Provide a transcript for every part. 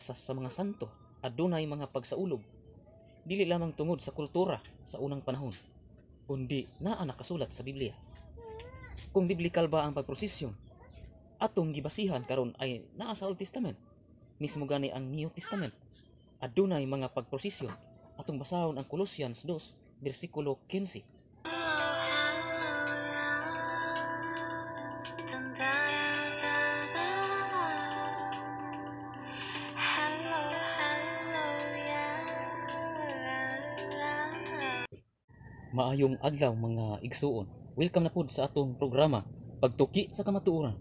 sa mga santo adunay mga pagsaulog dili lamang tungod sa kultura sa unang panahon kundi naa nakasulat sa Biblia. Kung biblikal ba ang pagprosesyon atong gibasihan karon ay naa sa Old Testament, mismo gani ang New Testament adunay mga pagprosesyon. Atong basahon ang Colossians 2 bersikulo 15. Maayong adlaw mga igsuon. Welcome na pud sa atong programa Pagtuki sa Kamatuoran.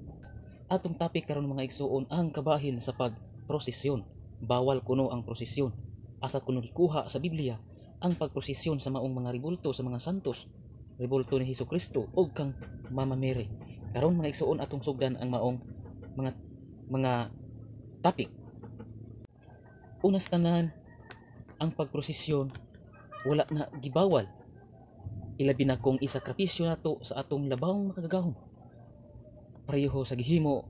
Atong topic karon mga igsuon ang kabahin sa pagprosesyon. Bawal kuno ang prosesyon. Asa kuno gikuha sa Biblia ang pagprosesyon sa maong mga ribulto sa mga santos, ribulto ni Hesukristo o kang Mama Mary. Karon mga igsuon atong sugdan ang maong mga topic. Unas tanan, ang pagprosesyon wala na gibawal. Ilabi na kung isakripisyo nato sa atong labawng makagagahom. Pareho sa gihimo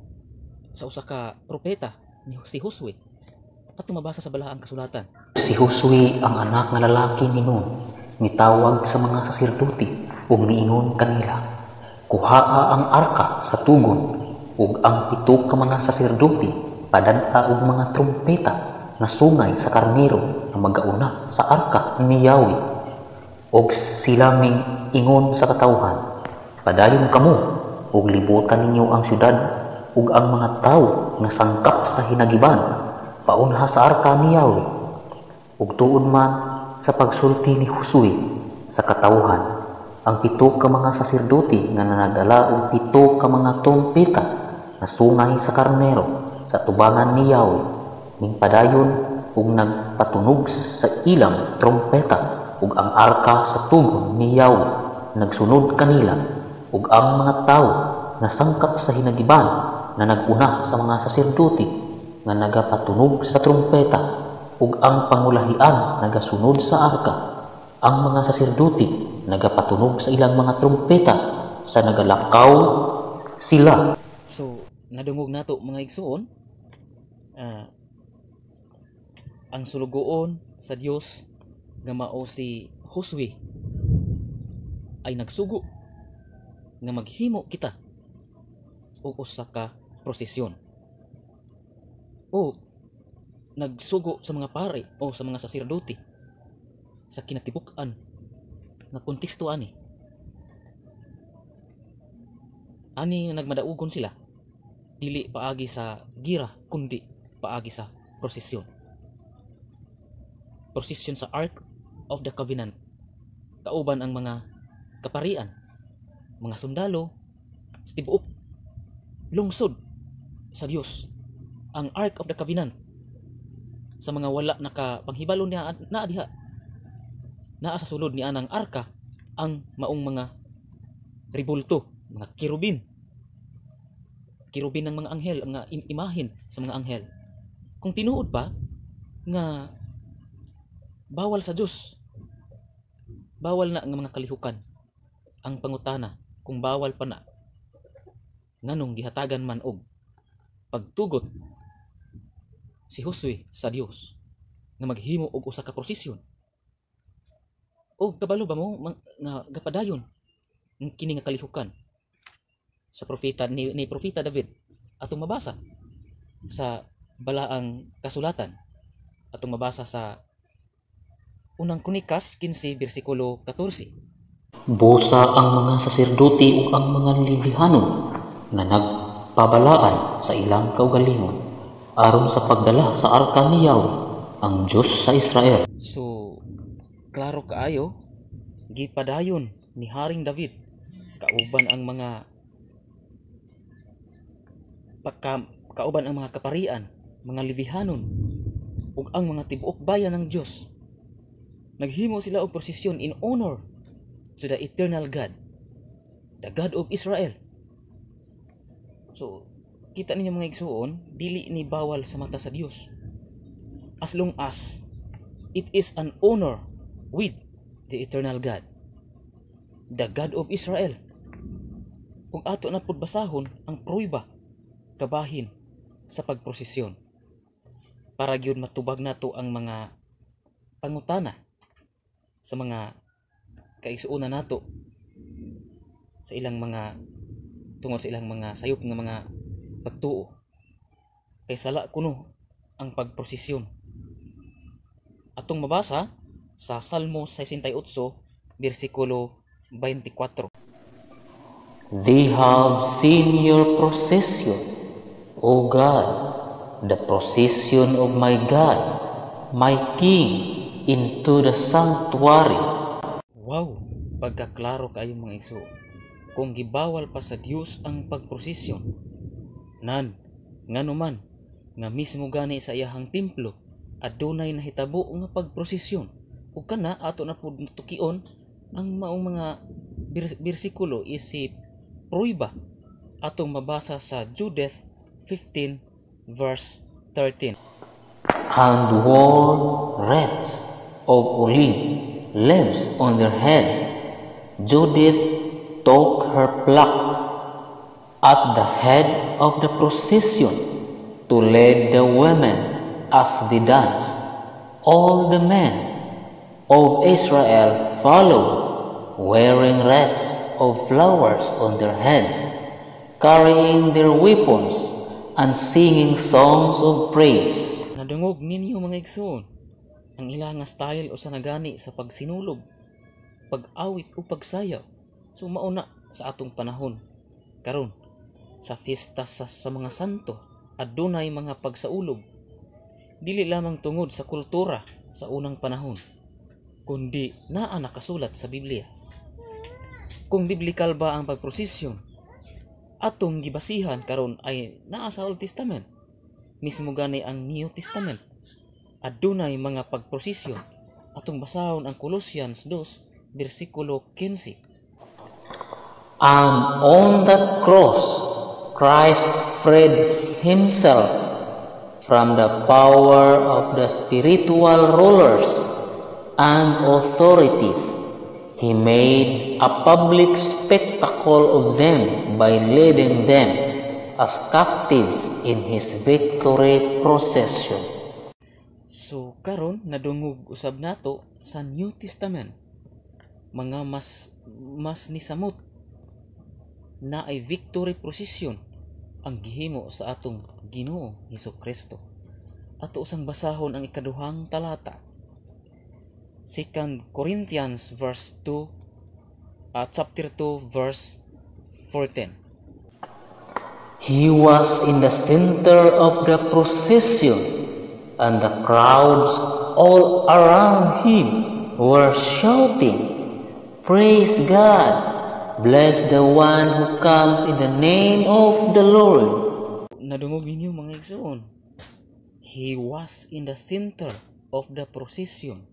sa usa ka propeta ni si Josue. Atong mabasa sa balaang kasulatan. Si Josue ang anak nga lalaki ni Nun, nitawag sa mga saserdote ug niingon kanila, kuhaa ang arka sa tugon ug ang pito ka mga saserdote padadta og mga trumpeta na sungay sa karnero na magauna sa arka ni Yahweh. Og sila ming ingon sa katawhan, padayon kamo ug libutan ninyo ang syudad ug ang mga tawo nga sangkap sa hinagiban paunha sa arka ni Yahweh. Ug tuod man sa pagsulti ni Josue sa katawhan, ang pito ka mga saserdote nga nanadala og pito ka mga trompeta na sungay sa karnero sa tubangan ni Yahweh ning padayon ug nagpatunog sa ilang trompeta. Ug ang arka sa tugon ni Yahweh nagsunod kanila, ug ang mga tawo nga sangkap sa hinagiban na naguna sa mga saserdote nga nagapatunog sa trumpeta, ug ang pangulahian nagasunod sa arka. Ang mga saserdote nagapatunog sa ilang mga trumpeta sa nagalakaw sila. So nadungog nato mga igsuon, ang sulugoon sa Dios nga mao si Josue ay nagsugo nga maghimo kita og usa ka prosesyon o nagsugo sa mga pare o sa mga saserdote sa kinatibuk-an nga konteksto ani nagmadaugon sila dili paagi sa gira kundi paagi sa prosesyon sa Ark of the Covenant. Kauban ang mga kaparian, mga sundalo, sa tibuok lungsod sa Dios. Ang Ark of the Covenant sa mga wala nakapanghibalo niya na diha. Naa sa sulod ni anang arka ang maong mga ribulto, mga kirubin. Kirubin ng mga anghel, mga imahin sa mga anghel. Kung tinuod pa nga bawal sa Diyos, bawal na nga mga kalihukan. Ang pangutana, kung bawal pa na, nganong gihatagan man og pagtugot si Josue sa Dios nga maghimo og usa ka prosesyon. O kabalo ba mo nga gapadayon ng kini nga kalihukan sa propeta ni propeta David atong mabasa sa balaang kasulatan, atong mabasa sa unang Kronikas 15 bersikulo 14. Busa ang mga saserdote ug ang mga librihanon nga nagpabalaan sa ilang kaugalingon aron sa pagdala sa arka ni Yahweh, ang Dios sa Israel. So, klaro kaayo, gipadayon ni Haring David kauban ang mga kauban ang mga kaparian, mga librihanon ug ang mga tibuok bayan ng Dios. Naghimo sila og prosesyon in honor to the eternal God, the God of Israel. So, kita ninyo mga igsuon, dili ni bawal sa mata sa Dios. As long as it is an honor with the eternal God, the God of Israel. Kung ato na pud basahon ang pruiba kabahin sa pagprosesyon. para gyud matubag nato ang mga pangutana sa mga kaigsuonan nato sa ilang mga tungod sa ilang mga sayop nga mga pagtuo. Kay sala kuno ang pagprosesyon. Atong mabasa sa Salmo 68 bersikulo 24. They have seen your procession, O God, the procession of my God, my King, into the sanctuary. Wow, pagkaklaro kayo mga igso. Kung gibawal pa sa Dios ang pagprosesyon, ngano man nga mismo gani sa iyahang templo adunay nahitabo nga pagprosesyon. Ug kana ato na pud tukion ang maong mga bersikulo isip pruiba atong mabasa sa Judith 15 verse 13. And wore wreaths of olive leaves on their heads. Judith took her place at the head of the procession to lead the women as they danced. All the men of Israel followed, wearing wreaths of flowers on their heads, carrying their weapons, and singing songs of praise. Nadungog ninyo mga igsoon ang ilang nga style o sa nagani sa pagsinulog, pag-awit o pagsayaw. So mauna sa atong panahon karon sa fiesta sa mga santo adunay mga pagsaulog, dili lamang tungod sa kultura sa unang panahon, kundi naa nakasulat sa Biblia. Kung biblikal ba ang pagprosesyon atong gibasihan karon ay naa sa Old Testament, mismo gani ang New Testament adunay mga pagprosesyon. Atong basahon ang Colossians 2 bersikulo 15. And on that cross, Christ freed himself from the power of the spiritual rulers and authorities. He made a public spectacle of them by leading them as captives in his victory procession. So karon nadungog usab nato sa New Testament mga mas nisamot na ay victory procession ang gihimo sa atong Ginoo Hesukristo. Ato usang basahon ang ikaduhang talata. 2 Corinthians verse 2 chapter 2 verse 14. He was in the center of the procession, and the crowds all around him were shouting, "Praise God! Bless the one who comes in the name of the Lord." Nadungog ninyo mga igsoon. He was in the center of the procession.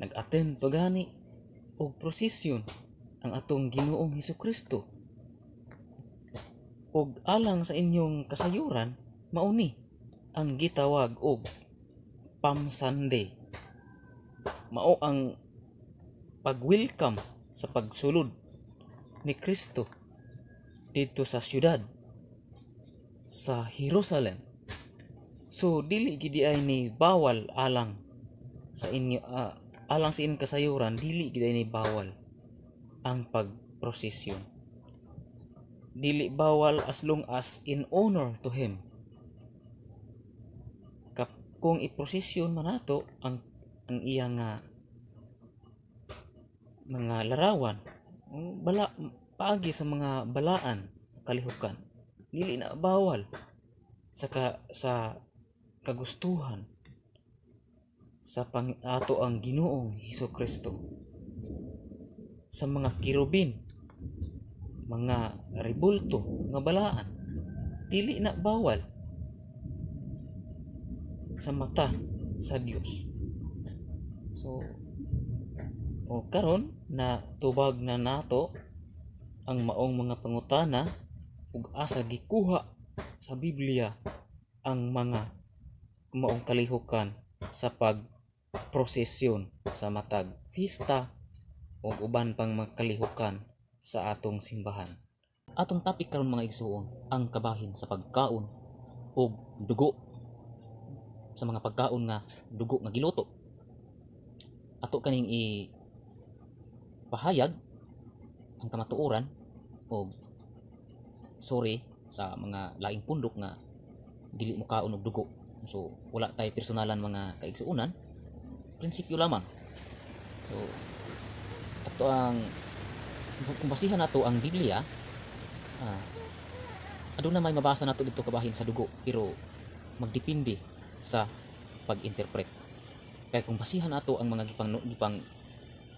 Nag-attend pagani og procession ang atong Ginoong Hesukristo. Og alang sa inyong kasayuran, mauni ang gitawag og Palm Sunday. Mao ang pag-welcome sa pagsulod ni Kristo dito sa syudad sa Jerusalem. So dili gid ay ni bawal alang sa inyo alang sa inyong kasayuran, dili gid ay ni bawal ang pagprosesyon. Dili bawal as long as in honor to him. Kung iprosesyon man nato ang iyang mga larawan, paagi sa mga balaan, kalihukan, dili na bawal sa kagustuhan sa ato ang Ginoong Hesukristo. Sa mga kirubin, mga rebulto nga balaan, dili na bawal sa mata sa Dios. So karon na tubag na nato ang maong mga pangutana ug asa gikuha sa Biblia ang mga maong kalihukan sa pagprosesyon sa matag fiesta ug uban pang mga kalihukan sa atong simbahan. Atong topic karon mga igsuon ang kabahin sa pagkaon ug dugo. sa mga pagkaon nga dugo nga giluto. Ato kaning pahayag ang kamatuoran o sorry sa mga laing pundok nga dili mo kaon og dugo. So wala tay personalan mga kaigsuonan, prinsipyo lamang. So ato ang kung basihan nato ang Biblia, aduna may mabasa nato dito kabahin sa dugo, pero magdepende sa pag-interpret. Kaya kung basihan nato ang mga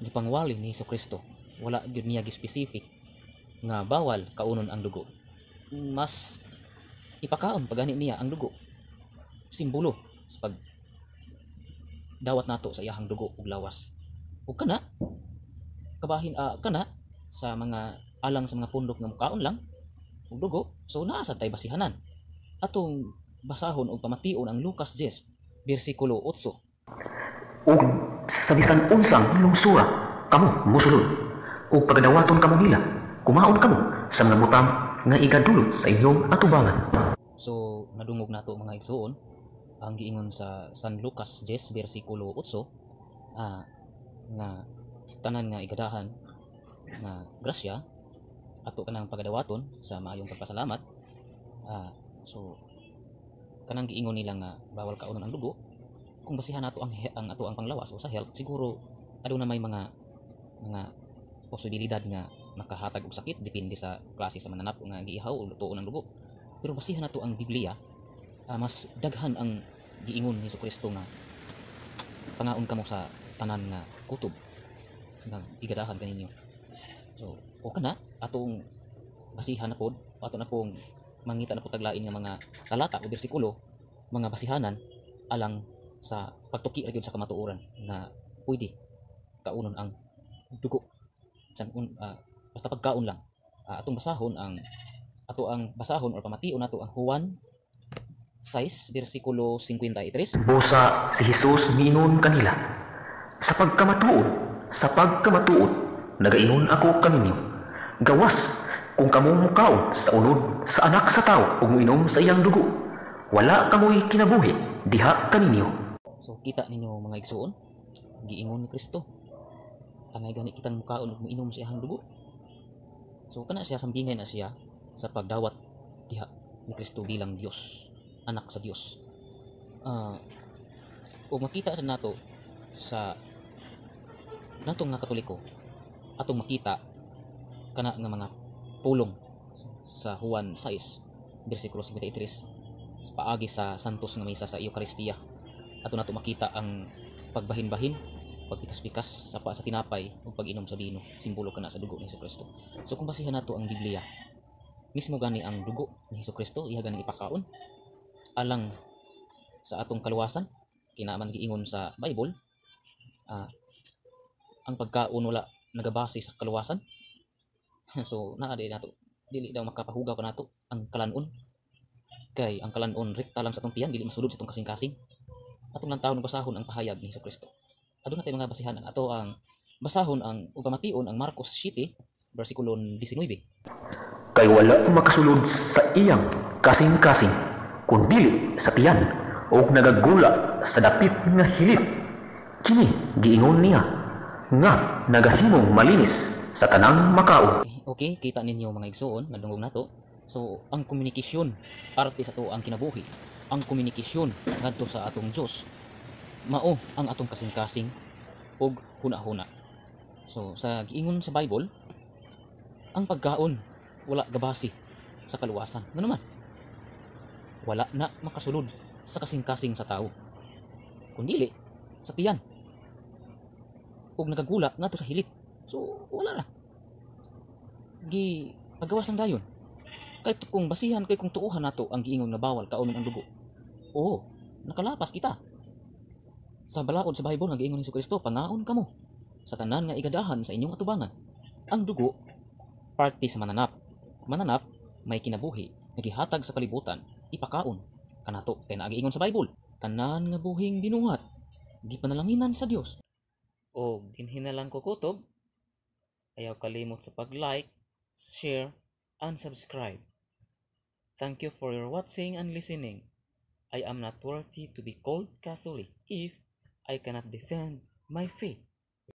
gipangwali ni Hesukristo, wala gyud niya gi-specific nga bawal kaunon ang dugo. Mas ipakaon pagani niya ang dugo, simbolo sa pag dawat nato sa iyahang dugo ug lawas. Ug kana kabahin kana sa mga alang sa mga pundok nga mukaon lang ug dugo, so naa sa tay basihanan. Atong basahon og pamation ang Lucas 10 bersikulo 8. Ug sa bisan unsang lungsura kamo mosulod, ug pagadawaton kamo nila, kumaon kamo sa mga butang nga igadulot sa inyong atubangan. So nadungog nato mga igsoon ang giingon sa San Lucas 10 bersikulo 8 nga tanan nga igadahan nga grasya ato kanang pagadawaton sa maayong pagpasalamat. So kanang giingon nila nga bawal kaunon ang dugo, kung basihan nato ang ato ang panglawas o sa health, siguro aduna may mga posibilidad nga makahatag og sakit depende sa klase sa mananap nga giihaw o lutoon ng dugo. Pero basihan nato ang Biblia, mas daghan ang giingon ni Hesukristo nga pangaon kamo sa tanan nga kutob nga igadahan kaninyo. So o kana atong basihan na pod, ato na pong mangita na po taglain nga mga talata o bersikulo, mga basihanan alang sa pagtuki ra gyud sa kamatuoran nga pwede kaunon ang dugo. Basta pagkaon lang. Atong basahon ang basahon or pamation nato ang Juan 6 bersikulo 53. Busa si Jesus miingon kanila, sa pagkamatuod, nagaingon ako kaninyo, gawas kung kamo mukaon sa unod sa anak sa tao ug moinom sa iyang dugo, wala kamoy kinabuhi diha kaninyo. So kita ninyo mga igsoon, giingon ni Kristo, anay gani kitang mukaon ug moinom sa iyang dugo. So kana siya sambingay na siya sa pagdawat diha ni Kristo bilang Dios, anak sa Dios. Ug makita sa nato sa natong nga Katoliko, atong makita kana nga mga pulong sa Juan 6 bersikulo 53 paagi sa santos nga misa sa Eucharistia. Ato nato makita ang pagbahin-bahin, pagpikas-pikas sa tinapay ug pag-inom sa bino, simbolo kana sa dugo ni Hesukristo. So kung basihan nato ang Biblia, mismo gani ang dugo ni Hesukristo iya gani ipakaon alang sa atong kaluwasan. Kinaman giingon sa Bible, ang pagkaon wala nagabase sa kaluwasan. So naa di nato dili daw makapahugaw pa nato ang kalanon, kay ang kalanon rekta lang sa atong tiyan, dili masulod sa atong kasing-kasing. Atong lang taon basahon ang pahayag ni Hesukristo. Aduna tay mga basihanan ato ang basahon ang upamation ang Marcos 7 bersikulo 19. Kay wala makasulod sa iyang kasing-kasing kun dili sa tiyan ug nagagula sa dapit nga hilit. Kini giingon niya nga nagahimong malinis sa tanang makaon. Okay, kita ninyo mga igsoon, nadungog nato. So ang komunikasyon parte sa to ang kinabuhi. Ang komunikasyon ngadto sa atong Dios mao ang atong kasing-kasing ug huna-huna. So sa giingon sa Bible, ang pagkaon wala gabasi sa kaluwasan. Ngano man? Wala na makasulod sa kasing-kasing sa tao, kundi sa tiyan ug nagagula ngadto sa hilit. So wala na gi pagawas ng dayon. Kay kung basihan kay kung tuuhan nato ang giingon na bawal kaunon ang dugo, nakalapas kita sa balaod sa Bible nga giingon ni Hesukristo, pangaon kamo sa tanan nga igadahan sa inyong atubangan. Ang dugo parte sa mananap may kinabuhi, nagihatag sa kalibutan, ipakaon kanato. Kay nagiingon sa Bible, tanan nga buhing binuhat gipanalanginan sa Dios. Og dinhi na lang ko kutob, ayaw kalimot sa pag-like, share, and subscribe. Thank you for your watching and listening. I am not worthy to be called Catholic if I cannot defend my faith.